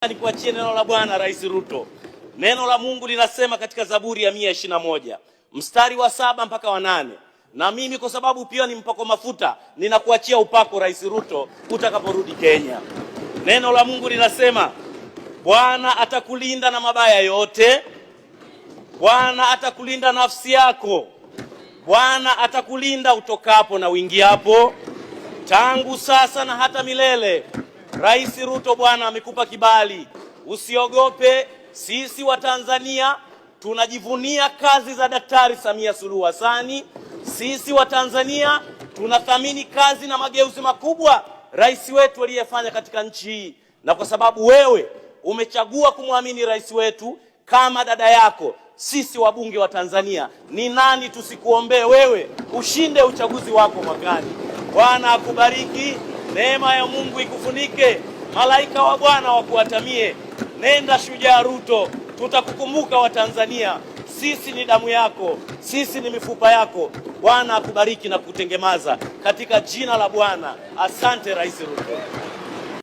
Nikuachie neno la Bwana Rais Ruto. Neno la Mungu linasema katika Zaburi ya 121 mstari wa 7 mpaka wa 8. Na mimi kwa sababu pia ni mpako mafuta, ninakuachia upako Rais Ruto utakaporudi Kenya. Neno la Mungu linasema Bwana atakulinda na mabaya yote. Bwana atakulinda nafsi yako. Bwana atakulinda utokapo na uingiapo, tangu sasa na hata milele. Rais Ruto, Bwana amekupa kibali. Usiogope. Sisi wa Tanzania tunajivunia kazi za Daktari Samia Suluhu Hassan. Sisi wa Tanzania tunathamini kazi na mageuzi makubwa rais wetu aliyefanya katika nchi hii. Na kwa sababu wewe umechagua kumwamini rais wetu kama dada yako, sisi wabunge wa Tanzania, ni nani tusikuombee wewe ushinde uchaguzi wako mwakani. Bwana akubariki. Neema ya Mungu ikufunike. Malaika wa Bwana wakuatamie. Nenda shujaa Ruto. Tutakukumbuka wa Tanzania. Sisi ni damu yako. Sisi ni mifupa yako. Bwana akubariki na kutengemaza katika jina la Bwana. Asante Rais Ruto.